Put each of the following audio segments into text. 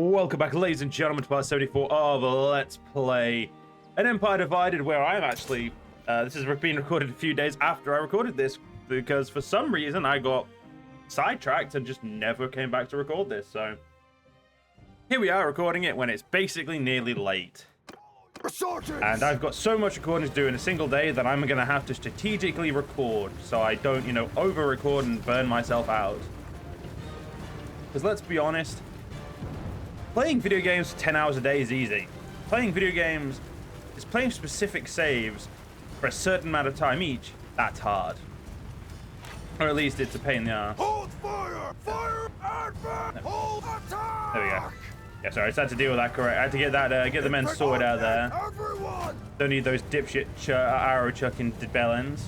Welcome back, ladies and gentlemen, to part 74 of Let's Play an Empire Divided, where I'm actually, this is being recorded a few days after I recorded this, because for some reason I got sidetracked and just never came back to record this, so here we are recording it when it's basically nearly late. And I've got so much recording to do in a single day that I'm going to have to strategically record, so I don't, over-record and burn myself out. Because let's be honest, playing video games for 10 hours a day is easy. Playing video games is playing specific saves for a certain amount of time each. That's hard. Or at least it's a pain in the ass. Hold fire! Fire! Advance! Hold attack! There we go. Yeah, sorry, I just had to deal with that correct. I had to get that, get the men sorted out there. Everyone! Don't need those dipshit arrow chucking bellends.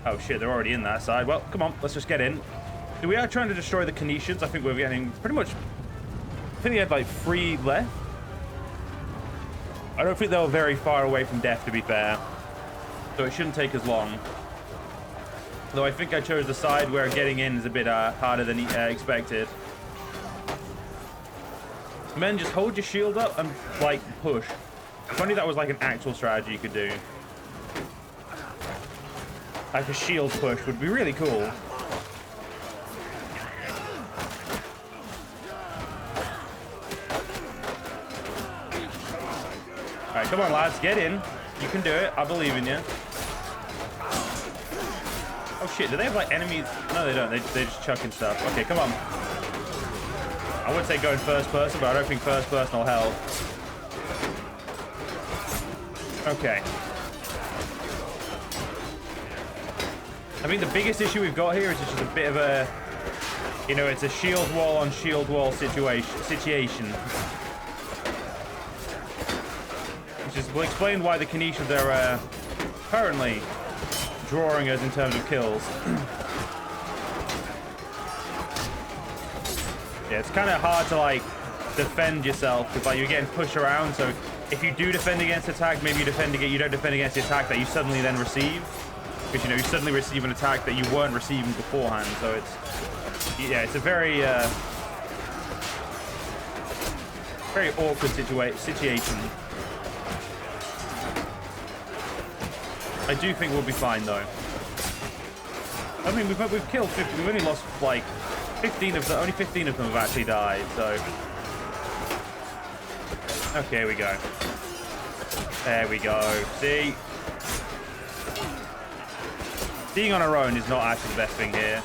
Oh shit, they're already in that side. Well, come on, let's just get in. So we are trying to destroy the Kians. I think we're getting pretty much. I think we have like 3 left. I don't think they were very far away from death, to be fair. So it shouldn't take as long. Though I think I chose the side where getting in is a bit harder than expected. Men, just hold your shield up and, like, push. If only that was, like, an actual strategy you could do. Like, a shield push would be really cool. Alright, come on, lads. Get in. You can do it. I believe in you. Oh, shit. Do they have, like, enemies? No, they don't. They're just chucking stuff. Okay, come on. I would say go in first person, but I don't think first person will help. Okay. I mean, the biggest issue we've got here is just a bit of a, it's a shield wall on shield wall situation. Which is, will explain why the Kians are currently drawing us in terms of kills. Yeah, it's kind of hard to, like, defend yourself because, like, you're getting pushed around. So if you do defend against attack, maybe you don't defend against the attack that you suddenly then receive, because you suddenly receive an attack that you weren't receiving beforehand. So it's a very very awkward situation. I do think we'll be fine though. I mean, we've killed 50. We've only lost like 15 of them. Only 15 of them have actually died. So okay, here we go. There we go. See, being on our own is not actually the best thing here.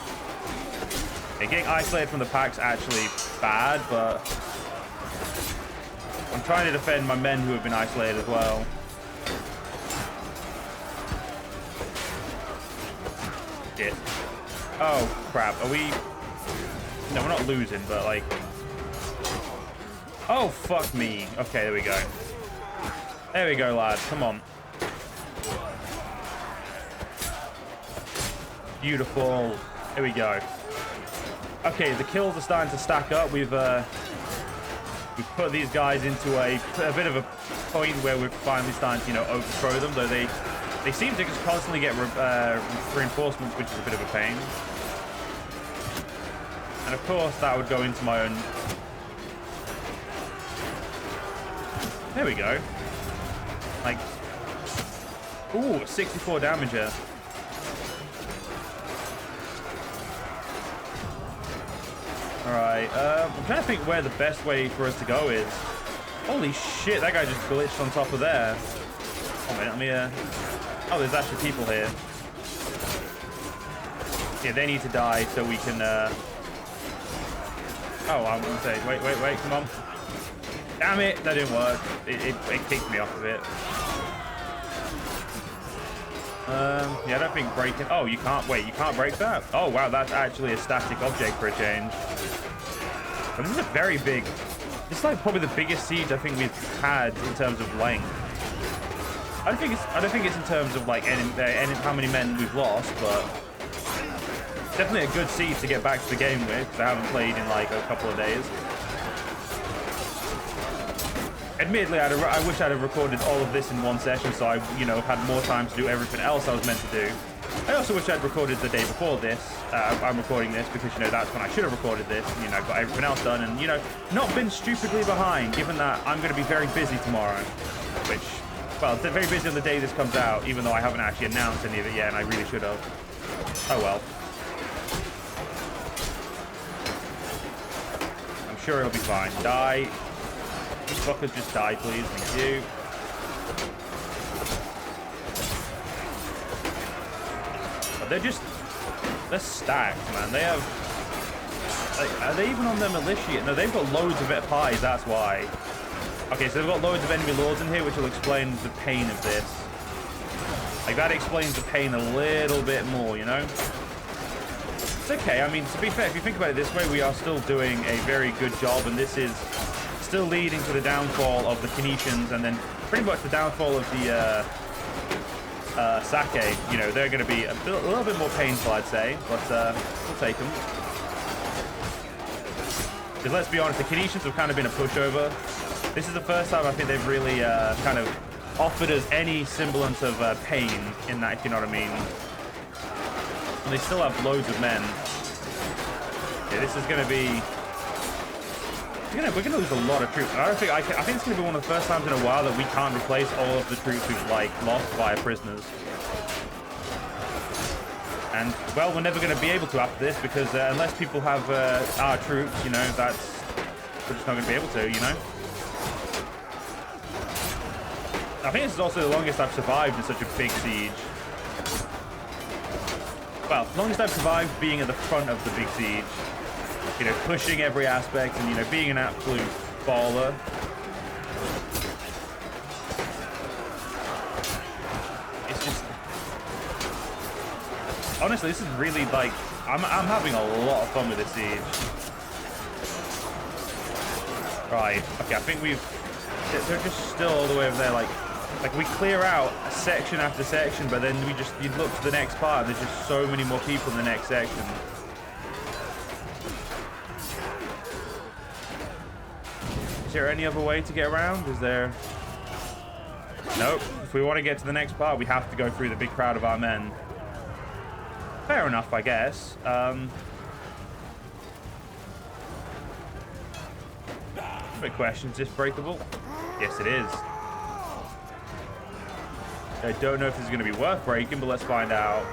Yeah, getting isolated from the pack's actually bad, but I'm trying to defend my men who have been isolated as well. Shit. Oh crap. Are we? No, we're not losing, but like. Oh fuck me. Okay, there we go. There we go, lads. Come on. Beautiful. Here we go. Okay, the kills are starting to stack up. We've put these guys into a bit of a point where we're finally starting to, overthrow them. Though they seem to just constantly get reinforcements, which is a bit of a pain. And of course, that would go into my own. There we go. Like, ooh, 64 damage here. Alright, I'm trying to think where the best way for us to go is. Holy shit, that guy just glitched on top of there. Oh, man, let me, oh, there's actually people here. Yeah, they need to die so we can, oh, I'm gonna say, wait, come on. Damn it, that didn't work. It kicked me off a bit. Yeah, I don't think breaking. Oh, you can't break that? Oh, wow, that's actually a static object for a change. But this is a very big. This is like probably the biggest siege I think we've had in terms of length. I don't think it's in terms of like how many men we've lost, but definitely a good siege to get back to the game with, because I haven't played in like a couple of days. Admittedly, I wish I'd have recorded all of this in one session, so I, had more time to do everything else I was meant to do. I also wish I'd recorded the day before this, I'm recording this because, you know, that's when I should have recorded this. And, you know, got everything else done and, you know, not been stupidly behind, given that I'm going to be very busy tomorrow. Which, well, it's very busy on the day this comes out, even though I haven't actually announced any of it yet, and I really should have. Oh, well. I'm sure it'll be fine. Die. These fuckers just die, please. Thank you. They're stacked, man. They have... Like, are they even on their militia yet? No, they've got loads of pies, that's why. Okay, so they've got loads of enemy lords in here, which will explain the pain of this. Like, that explains the pain a little bit more, you know? It's okay. I mean, to be fair, if you think about it this way, we are still doing a very good job, and this is still leading to the downfall of the Kians, and then pretty much the downfall of the Sake. You know, they're going to be a little bit more painful, I'd say, but we'll take them. Because let's be honest, the Kians have kind of been a pushover. This is the first time I think they've really kind of offered us any semblance of pain in that, if you know what I mean. And they still have loads of men. Yeah, this is going to be... We're going to lose a lot of troops. And I think it's going to be one of the first times in a while that we can't replace all of the troops we've, like, lost via prisoners. And, well, we're never going to be able to after this because unless people have our troops, you know, we're just not going to be able to, you know? I think this is also the longest I've survived in such a big siege. Well, longest I've survived being at the front of the big siege. You know, pushing every aspect and, you know, being an absolute baller. It's just... Honestly, this is really, like... I'm having a lot of fun with this siege. Right. Okay, I think they're just still all the way over there, like we clear out section after section, but then you look to the next part, and there's just so many more people in the next section. Is there any other way to get around? Is there? Nope. If we want to get to the next part, we have to go through the big crowd of our men. Fair enough, I guess. Quick question, is this breakable? Yes, it is. I don't know if this is going to be worth breaking, but let's find out.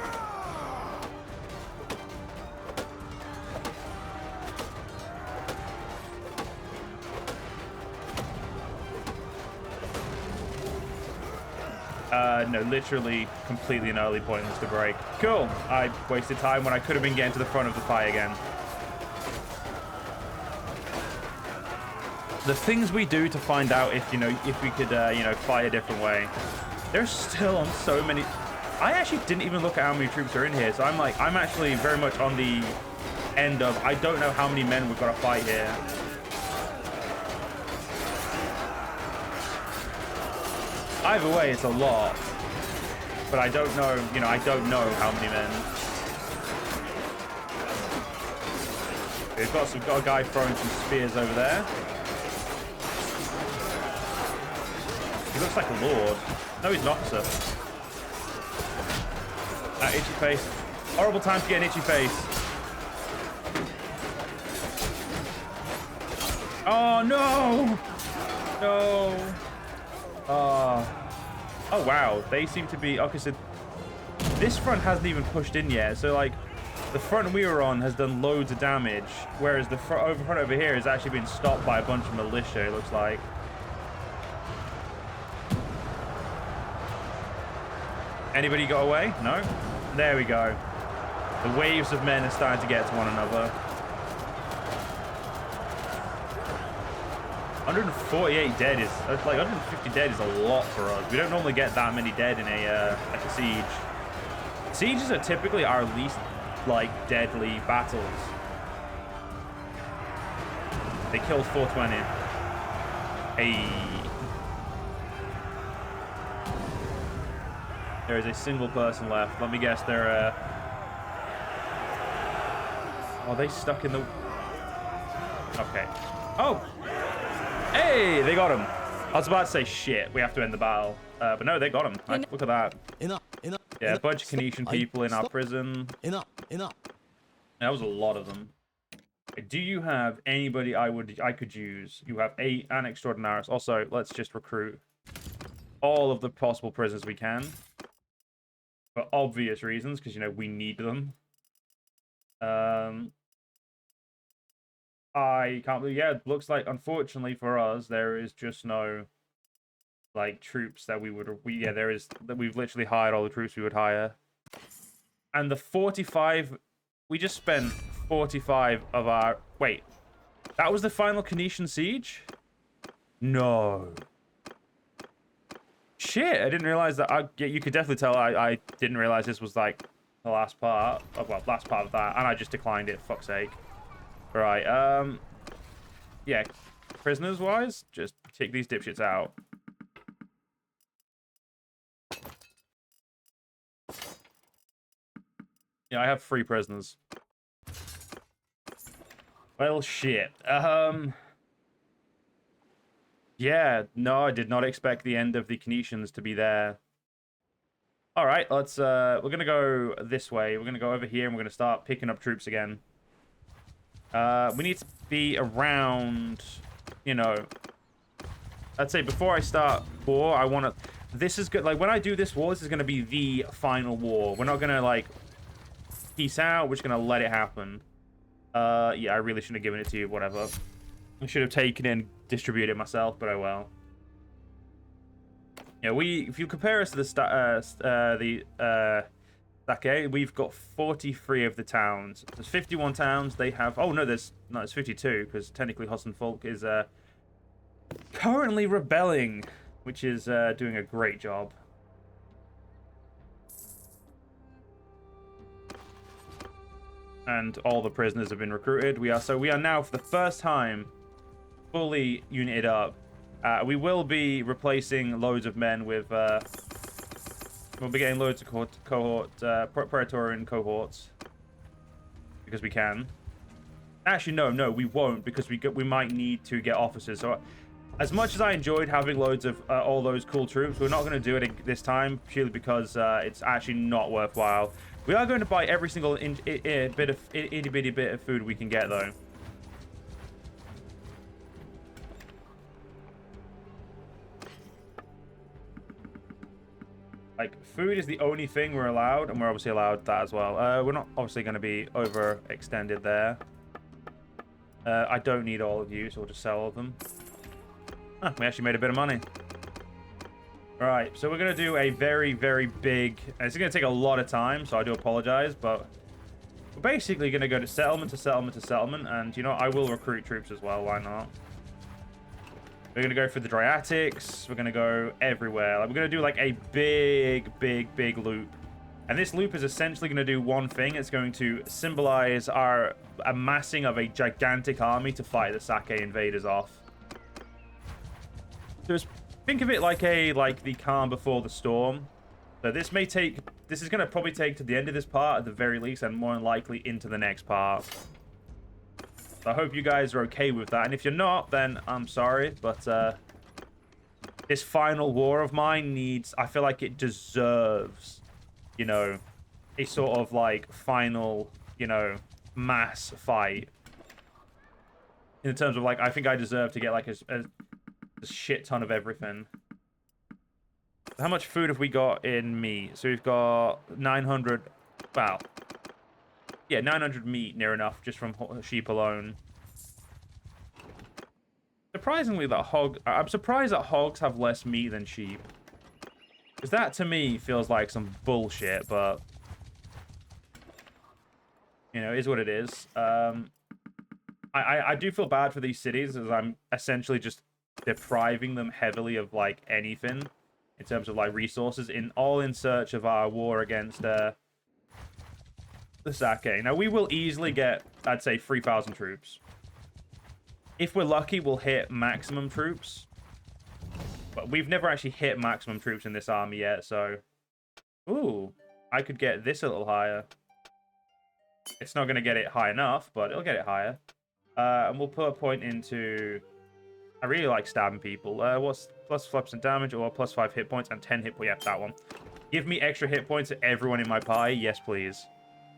No, literally completely and utterly pointless to break. Cool. I wasted time when I could have been getting to the front of the fight again. The things we do to find out if, you know, if we could, you know, fight a different way. They're still on so many... I actually didn't even look at how many troops are in here, so I'm actually very much on the end of, I don't know how many men we've got to fight here. Either way, it's a lot. But I don't know, you know, I don't know how many men. We've got a guy throwing some spears over there. He looks like a lord. No, he's an officer. That itchy face. Horrible time to get an itchy face. Oh, no! No. Oh, wow. They seem to be... Okay, so this front hasn't even pushed in yet. So, like, the front we were on has done loads of damage, whereas the front over here has actually been stopped by a bunch of militia, it looks like. Anybody got away? No? There we go. The waves of men are starting to get to one another. 148 dead is, like 150 dead is a lot for us. We don't normally get that many dead in a like a siege. Sieges are typically our least like deadly battles. They killed 420. Hey. There is a single person left. Let me guess, they're oh, they stuck in the... Okay. Oh! Hey, they got him. I was about to say, shit, we have to end the battle. But no, they got him. Look at that. Yeah, a bunch of Canadian people in our prison. That was a lot of them. Do you have anybody I could use? You have 8 and extraordinaris. Also, let's just recruit all of the possible prisoners we can. For obvious reasons, because, you know, we need them. I can't believe, yeah, it looks like, unfortunately for us, there is just no, like, troops that there is, that we've literally hired all the troops we would hire. And the 45, we just spent 45 of our, wait, that was the final Canetian siege? No. Shit, I didn't realize that. You could definitely tell I didn't realize this was like the last part. Well, last part of that, and I just declined it. Fuck's sake. Right. Yeah. Prisoners wise, just take these dipshits out. Yeah, I have 3 prisoners. Well, shit. Yeah, no, I did not expect the end of the Canetians to be there. All right, let's we're gonna go this way. We're gonna go over here and we're gonna start picking up troops again. We need to be around, you know, I'd say before I start war, I want to, this is good. Like when I do this war, this is going to be the final war. We're not going to like peace out. We're just going to let it happen. Yeah, I really shouldn't have given it to you. Whatever. I should have taken it and distributed it myself, but oh well. Yeah, if you compare us to the Sake, we've got 43 of the towns. There's 51 towns. They have, oh no, it's 52 because technically Folk is currently rebelling, which is doing a great job. And all the prisoners have been recruited. We are now, for the first time, fully united up. We will be replacing loads of men with. We'll be getting loads of Praetorian cohorts because we can. Actually, no, we won't because we might need to get officers. So, as much as I enjoyed having loads of all those cool troops, we're not going to do it this time purely because it's actually not worthwhile. We are going to buy every single itty bitty bit of food we can get, though. Like, food is the only thing we're allowed, and we're obviously allowed that as well. We're not obviously going to be overextended there. I don't need all of you, so we'll just sell all of them. Huh, we actually made a bit of money. Alright, so we're going to do a very, very big... And it's going to take a lot of time, so I do apologize, but... We're basically going to go to settlement to settlement to settlement, and, you know, I will recruit troops as well, why not? We're going to go for the Dryatics. We're going to go everywhere. Like, we're going to do, like, a big loop. And this loop is essentially going to do one thing. It's going to symbolize our amassing of a gigantic army to fight the Sake invaders off. So think of it like the calm before the storm. So this is going to probably take to the end of this part at the very least, and more than likely into the next part. So I hope you guys are okay with that. And if you're not, then I'm sorry. But this final war of mine I feel like it deserves, you know, a sort of like final, you know, mass fight. In terms of like, I think I deserve to get like a shit ton of everything. How much food have we got in meat? So we've got 900. Wow. Yeah, 900 meat near enough just from sheep alone. Surprisingly, I'm surprised that hogs have less meat than sheep. Because that to me feels like some bullshit, but you know, is what it is. I do feel bad for these cities as I'm essentially just depriving them heavily of like anything in terms of like resources in search of our war against the Sake. Now we will easily get, I'd say, 3,000 troops. If we're lucky, we'll hit maximum troops. But we've never actually hit maximum troops in this army yet, so... Ooh, I could get this a little higher. It's not going to get it high enough, but it'll get it higher. And we'll put a point into... I really like stabbing people. What's plus 5% damage or plus 5 hit points and 10 hit points? Yeah, that one. Give me extra hit points to everyone in my pie. Yes, please.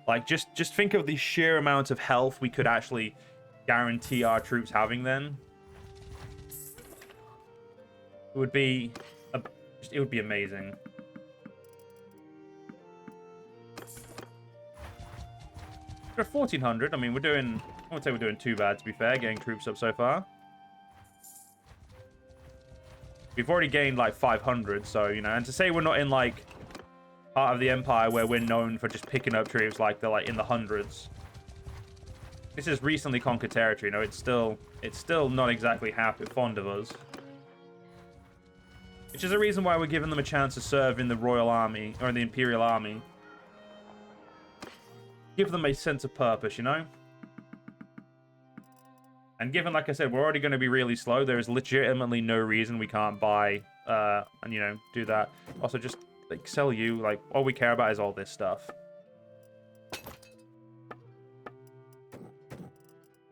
Like, just think of the sheer amount of health we could actually guarantee our troops having then. It would be it would be amazing. We're at 1400. I mean, we're doing, I wouldn't say we're doing too bad, to be fair, getting troops up so far. We've already gained like 500, so, you know, and to say we're not in like part of the empire where we're known for just picking up troops like they're like in the hundreds. This is recently conquered territory. You know, it's still not exactly fond of us. Which is a reason why we're giving them a chance to serve in the Royal Army or in the Imperial Army. Give them a sense of purpose, you know? And given, like I said, we're already going to be really slow, there is legitimately no reason we can't buy and, you know, do that. Also, just, like, sell you. Like, all we care about is all this stuff.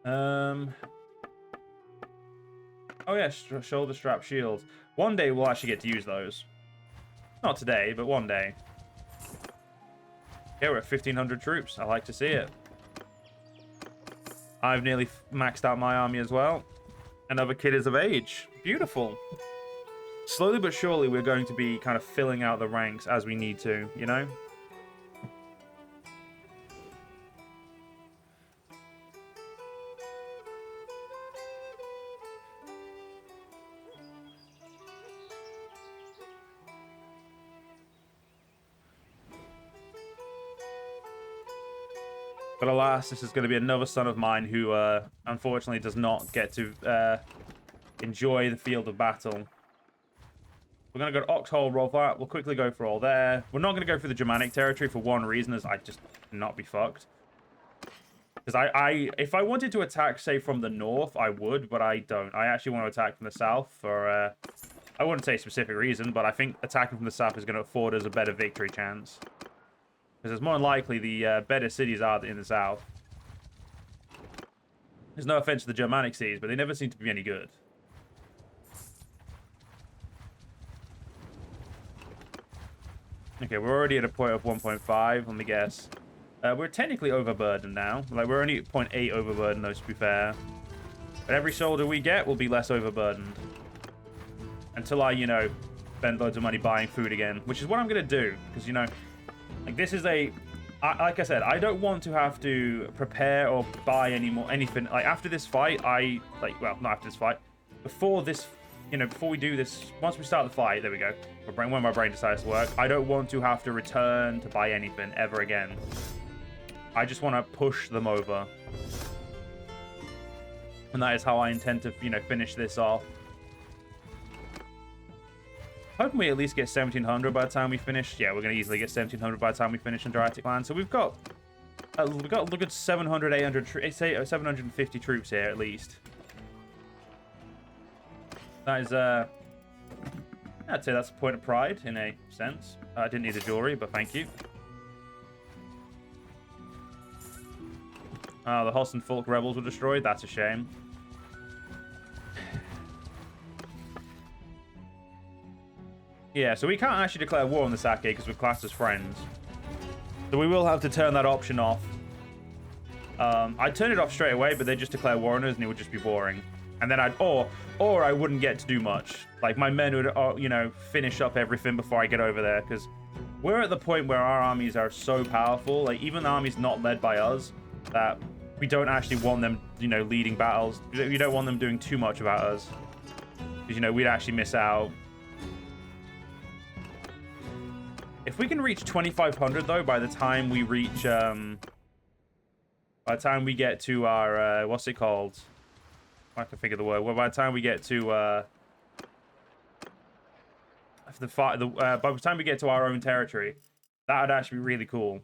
Oh, yeah, shoulder strap shields. One day we'll actually get to use those. Not today, but one day. Yeah, we're at 1,500 troops. I like to see it. I've nearly maxed out my army as well. Another kid is of age. Beautiful. Slowly but surely, we're going to be kind of filling out the ranks as we need to, you know? But alas, this is going to be another son of mine who, unfortunately, does not get to enjoy the field of battle. We're going to go to Oxhole, Rovat. We'll quickly go for all there. We're not going to go for the Germanic territory for one reason, is I just cannot be fucked. Because if I wanted to attack, say, from the north, I would, but I don't. I actually want to attack from the south for, I wouldn't say a specific reason, but I think attacking from the south is going to afford us a better victory chance. Because it's more than likely the better cities are in the south. There's no offense to the Germanic cities, but they never seem to be any good. Okay, we're already at a point of 1.5, let me guess. We're technically overburdened now. Like, we're only at 0.8 overburdened, though, to be fair. But every soldier we get will be less overburdened. Until I, you know, spend loads of money buying food again. Which is what I'm going to do. Because, you know, like, this is like I said, I don't want to have to prepare or buy anything. Like, after this fight, well, not after this fight. Before this, you know, before we do this, once we start the fight, there we go. When my brain decides to work, I don't want to have to return to buy anything ever again. I just want to push them over. And that is how I intend to, you know, finish this off. Hoping we at least get 1,700 by the time we finish. Yeah, we're going to easily get 1,700 by the time we finish in Drytic Land. So we've got a good 700, 800, 750 troops here at least. That is, I'd say that's a point of pride in a sense. I didn't need the jewelry, but thank you. Oh, the Hossen Folk rebels were destroyed. That's a shame. Yeah, so we can't actually declare war on the Sake because we're classed as friends. So we will have to turn that option off. I'd turn it off straight away, but they'd just declare war on us and it would just be boring. And then or I wouldn't get to do much. Like, my men would, you know, finish up everything before I get over there, because we're at the point where our armies are so powerful, like, even the armies not led by us, that we don't actually want them, you know, leading battles. We don't want them doing too much about us, because, you know, we'd actually miss out. If we can reach 2,500, though, by the time we reach, by the time we get to our, what's it called? I can figure the word. Well, by the time we get to, by the time we get to our own territory, that would actually be really cool.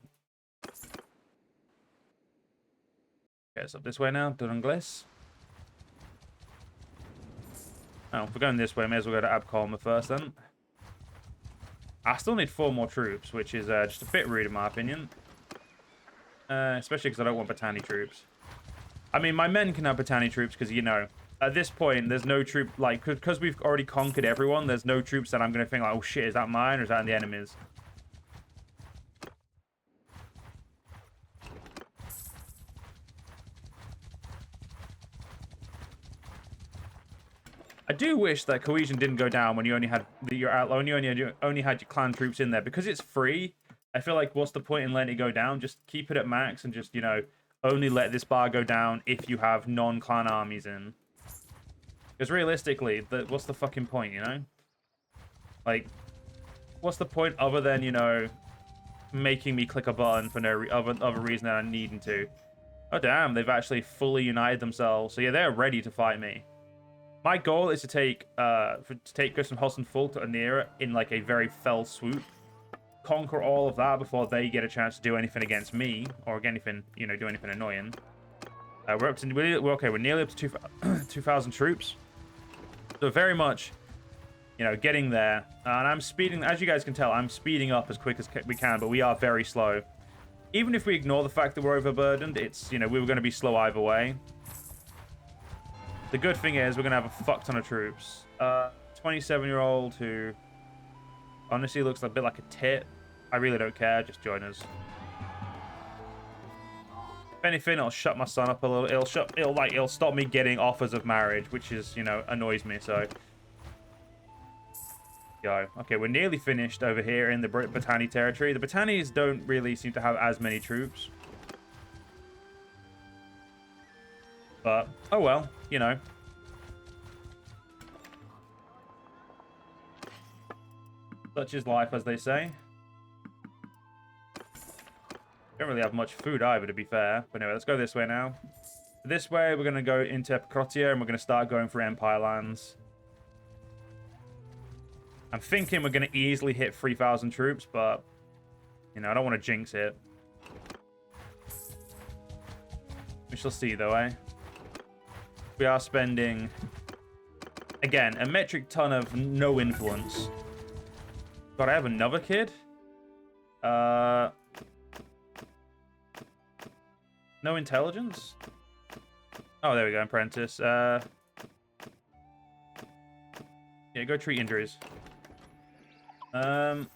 Okay, it's up this way now, Durunglis. Oh, if we're going this way, may as well go to Abkolma first, then. I still need 4 more troops, which is just a bit rude in my opinion. Especially because I don't want Batani troops. I mean, my men can have Batani troops because, you know, at this point, there's no troop, like, because we've already conquered everyone, there's no troops that I'm going to think, like, oh shit, is that mine or is that the enemy's? I do wish that cohesion didn't go down when you only had only had your clan troops in there, because it's free. I feel like what's the point in letting it go down? Just keep it at max and just, you know, only let this bar go down if you have non-clan armies in. Because realistically, what's the fucking point, you know? Like, what's the point other than, you know, making me click a button for no other reason than I'm needing to? Oh damn, they've actually fully united themselves. So yeah, they're ready to fight me. My goal is to take Gustavhausen full to Anira in like a very fell swoop. Conquer all of that before they get a chance to do anything against me, or anything, you know, do anything annoying. We're nearly up to 2,000 troops. So very much, you know, getting there. And I'm speeding, as you guys can tell, I'm speeding up as quick as we can, but we are very slow. Even if we ignore the fact that we're overburdened, it's, you know, we were going to be slow either way. The good thing is we're going to have a fuck ton of troops. 27-year-old who honestly looks a bit like a tit. I really don't care. Just join us. If anything, it'll shut my son up a little. It'll stop me getting offers of marriage, which is, you know, annoys me. So, go. Okay, we're nearly finished over here in the Brittany territory. The Britannies don't really seem to have as many troops. But, oh well, you know. Such is life, as they say. Don't really have much food either, to be fair. But anyway, let's go this way now. This way, we're going to go into Epicrotia, and we're going to start going for Empire lands. I'm thinking we're going to easily hit 3,000 troops, but, you know, I don't want to jinx it. We shall see, though, eh? We are spending, again, a metric ton of no influence. God, I have another kid? No intelligence? Oh, there we go, apprentice. Yeah, go treat injuries. Someone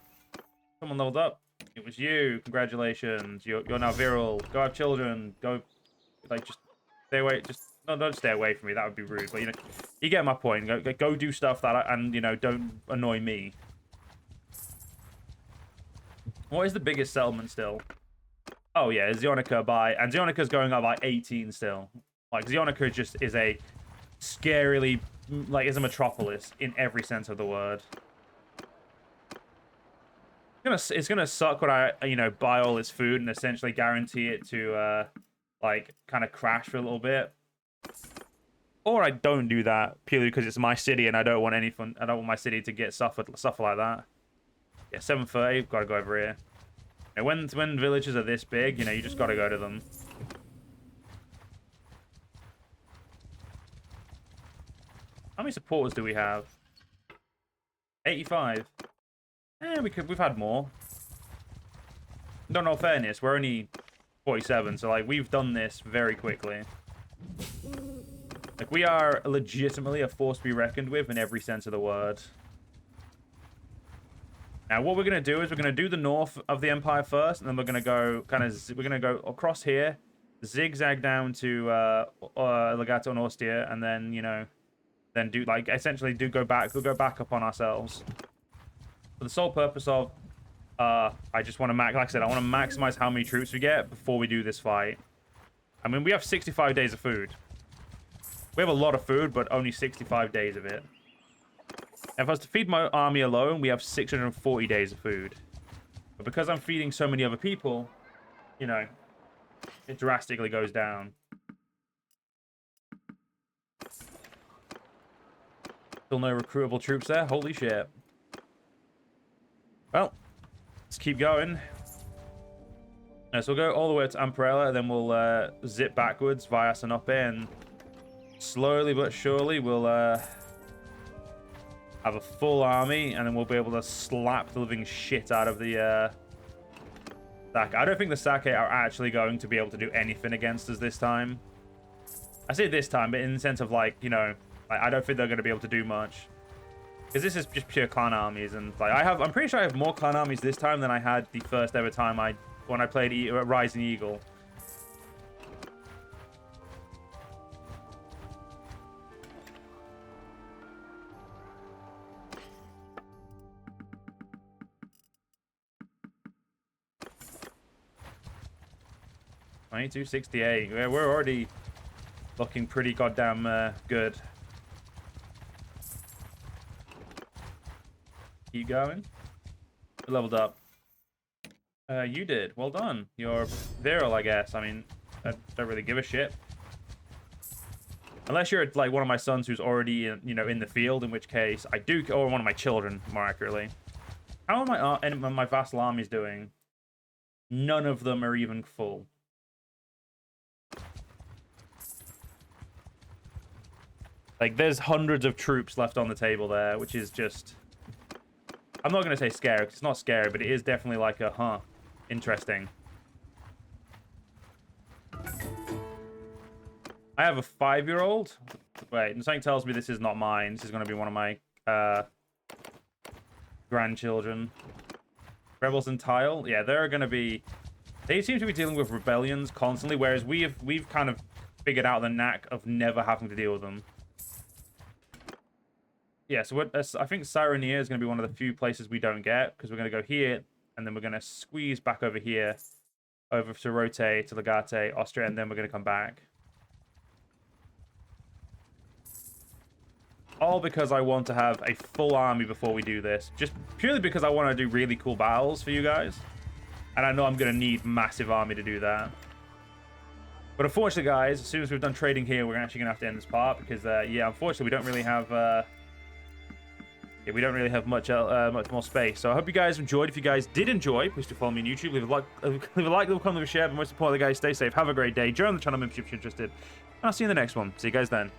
leveled up. It was you. Congratulations. You're now virile. Go have children. Go, like, just stay away. Just don't stay away from me. That would be rude. But, you know, you get my point. Go do stuff and, you know, don't annoy me. What is the biggest settlement still? Oh, yeah, Zionica and Zionica's going up by 18 still. Like, Zionica just is a scarily, like, is a metropolis in every sense of the word. It's gonna suck when I, you know, buy all its food and essentially guarantee it to, like, kind of crash for a little bit. Or I don't do that purely because it's my city and I don't want anything. I don't want my city to get suffer like that. Yeah, 730. Gotta go over here. You know, when villages are this big, you know, you just gotta go to them. How many supporters do we have? 85. We've had more. No, in all fairness, we're only 47, so like we've done this very quickly. Like we are legitimately a force to be reckoned with in every sense of the word. Now, what we're gonna do is we're gonna do the north of the empire first, and then we're gonna go we're gonna go across here, zigzag down to Legato and Ostia, and then you know, then do like essentially go back up on ourselves. For the sole purpose of, I just want to like I said, I want to maximize how many troops we get before we do this fight. I mean, we have 65 days of food. We have a lot of food, but only 65 days of it. If I was to feed my army alone, we have 640 days of food. But because I'm feeding so many other people, you know, it drastically goes down. Still no recruitable troops there? Holy shit. Well, let's keep going. So we'll go all the way to Amparella, and then we'll zip backwards via Sinope, and slowly but surely we'll have a full army, and then we'll be able to slap the living shit out of the Sake. I don't think the Sake are actually going to be able to do anything against us this time. I say this time, but in the sense of like, you know, like, I don't think they're going to be able to do much. Because this is just pure clan armies, and like I'm pretty sure I have more clan armies this time than I had the first ever time when I played Rising Eagle. 2268. We're already looking pretty goddamn good. Keep going. We leveled up. You did. Well done. You're virile, I guess. I mean, I don't really give a shit. Unless you're like one of my sons who's already, in the field, in which case I do, or one of my children, more accurately. How are my vassal armies doing? None of them are even full. Like, there's hundreds of troops left on the table there, which is just... I'm not going to say scary, because it's not scary, but it is definitely like a, interesting. I have a 5-year-old. Wait, and something tells me this is not mine. This is going to be one of my grandchildren. Rebels and Tile. Yeah, they're going to be... They seem to be dealing with rebellions constantly, whereas we've kind of figured out the knack of never having to deal with them. Yeah, so I think Cyreneia is going to be one of the few places we don't get, because we're going to go here, and then we're going to squeeze back over here, over to Rote, to Legate, Austria, and then we're going to come back. All because I want to have a full army before we do this. Just purely because I want to do really cool battles for you guys. And I know I'm going to need massive army to do that. But unfortunately, guys, as soon as we've done trading here, we're actually going to have to end this part. Because, yeah, unfortunately, we don't really have... we don't really have much more space. So I hope you guys enjoyed. If you guys did enjoy, please do follow me on YouTube. Leave a like, leave a comment, leave a share. But most importantly, guys, stay safe. Have a great day. Join the channel membership if you're interested. And I'll see you in the next one. See you guys then.